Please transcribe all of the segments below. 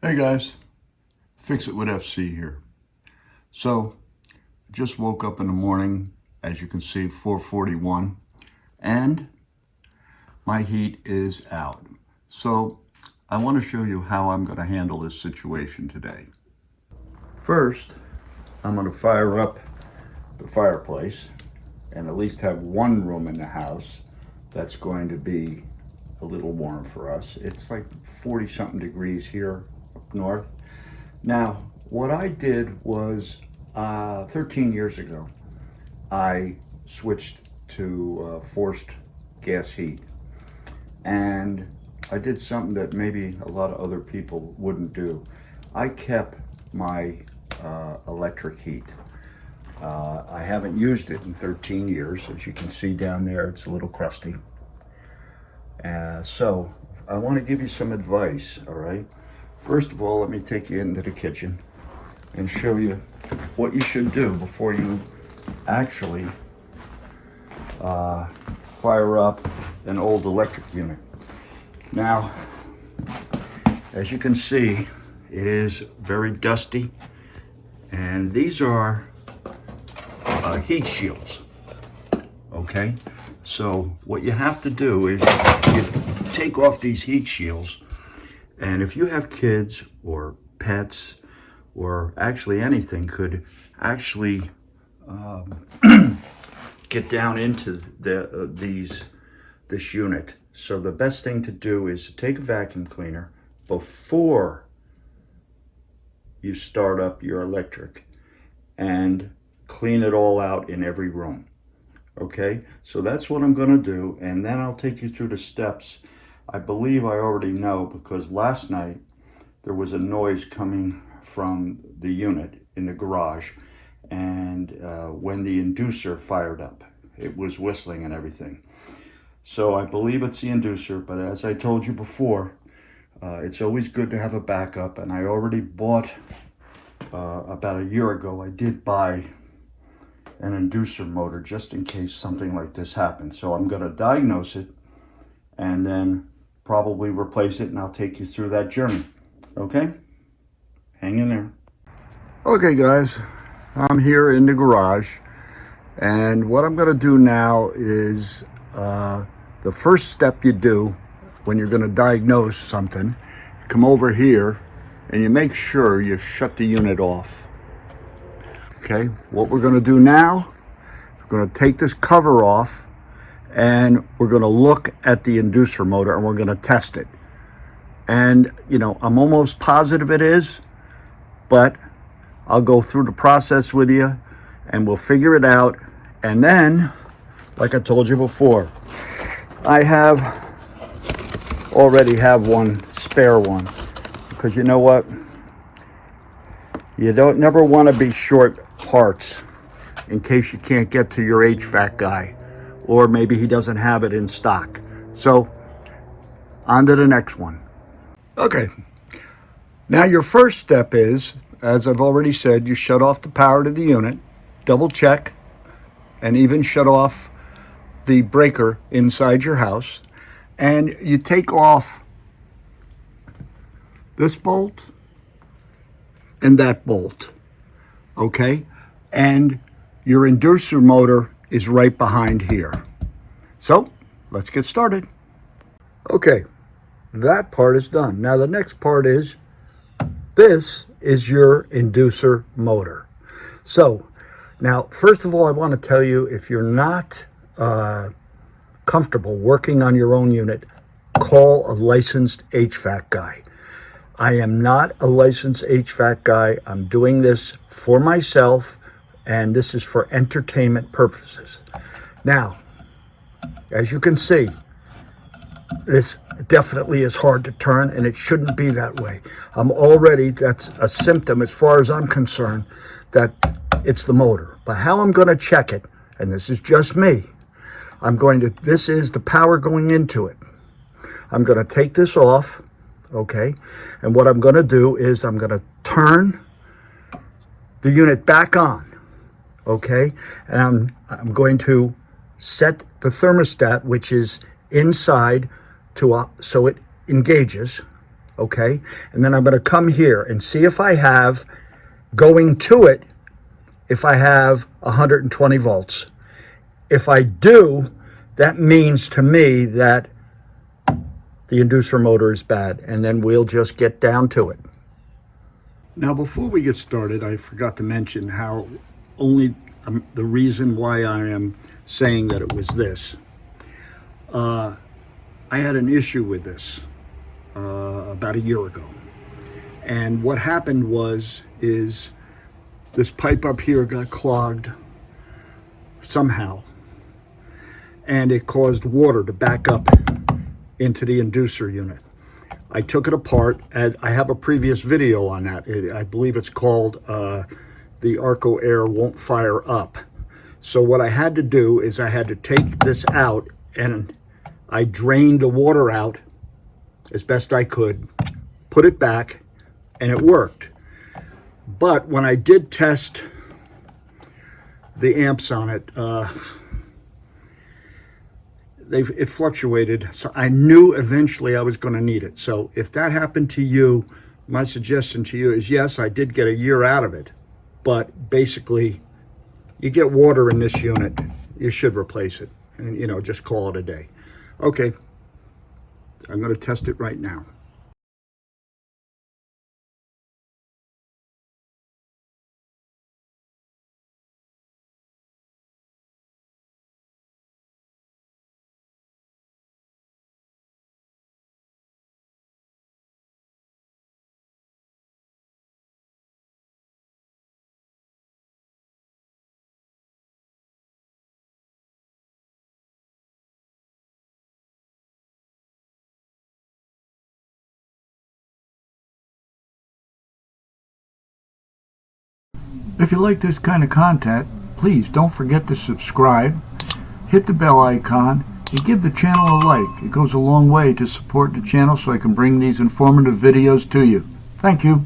Hey guys, Fix It with FC here. So, just woke up in the morning, as you can see, 4:41, and my heat is out. So, I want to show you how I'm going to handle this situation today. First, I'm going to fire up the fireplace and at least have one room in the house that's going to be a little warm for us. It's like 40 something degrees here up north. Now, what I did was 13 years ago, I switched to forced gas heat. And I did something that maybe a lot of other people wouldn't do. I kept my electric heat. I haven't used it in 13 years. As you can see down there, it's a little crusty. So I want to give you some advice, all right? First of all, let me take you into the kitchen and show you what you should do before you actually fire up an old electric unit. Now, as you can see, it is very dusty, and these are heat shields, okay? So what you have to do is you take off these heat shields, and if you have kids or pets or actually anything could actually get down into this unit. So the best thing to do is to take a vacuum cleaner before you start up your electric and clean it all out in every room. Okay, so that's what I'm going to do, and then I'll take you through the steps. I believe I already know because last night there was a noise coming from the unit in the garage, and when the inducer fired up, it was whistling and everything. So I believe it's the inducer, but as I told you before, it's always good to have a backup, and I already bought, about a year ago, I did buy an inducer motor just in case something like this happens. So I'm going to diagnose it and then probably replace it, and I'll take you through that journey. Okay? Hang in there. Okay guys, I'm here in the garage, and what I'm going to do now is the first step you do when you're going to diagnose something, you come over here and you make sure you shut the unit off. Okay, what we're going to do now, we're going to take this cover off and we're going to look at the inducer motor and we're going to test it. And, you know, I'm almost positive it is, but I'll go through the process with you and we'll figure it out. And then, like I told you before, I already have one spare one, because you know what? You don't never want to be short parts in case you can't get to your HVAC guy, or maybe he doesn't have it in stock. So on to the next one. Okay, now your first step is, as I've already said, you shut off the power to the unit, double check, and even shut off the breaker inside your house, and you take off this bolt and that bolt, okay? And your inducer motor is right behind here. So let's get started. Okay, that part is done. Now the next part is, this is your inducer motor. So now, first of all, I want to tell you, if you're not comfortable working on your own unit, call a licensed HVAC guy. I am not a licensed HVAC guy. I'm doing this for myself, and this is for entertainment purposes. Now, as you can see, this definitely is hard to turn, and it shouldn't be that way. That's a symptom, as far as I'm concerned, that it's the motor. But how I'm going to check it, and this is just me, this is the power going into it. I'm going to take this off, okay? And what I'm going to do is I'm going to turn the unit back on, okay? And I'm going to set the thermostat, which is inside, so it engages, okay? And then I'm going to come here and see if I have, going to it, if I have 120 volts. If I do, that means to me that the inducer motor is bad, and then we'll just get down to it. Now, before we get started, I forgot to mention how only the reason why I am saying that it was this. I had an issue with this about a year ago. And what happened is this pipe up here got clogged somehow, and it caused water to back up into the inducer unit. I took it apart, and I have a previous video on that. I believe it's called the Arcoaire Won't Fire Up. So what I had to do is I had to take this out, and I drained the water out as best I could, put it back, and it worked. But when I did test the amps on it, it fluctuated. So I knew eventually I was going to need it. So if that happened to you, my suggestion to you is, yes, I did get a year out of it, but basically you get water in this unit, you should replace it, and just call it a day. Okay, I'm going to test it right now. If you like this kind of content, please don't forget to subscribe, hit the bell icon, and give the channel a like. It goes a long way to support the channel so I can bring these informative videos to you. Thank you.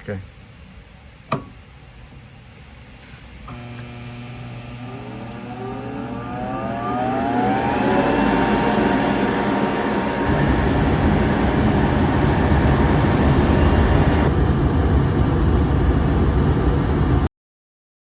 Okay.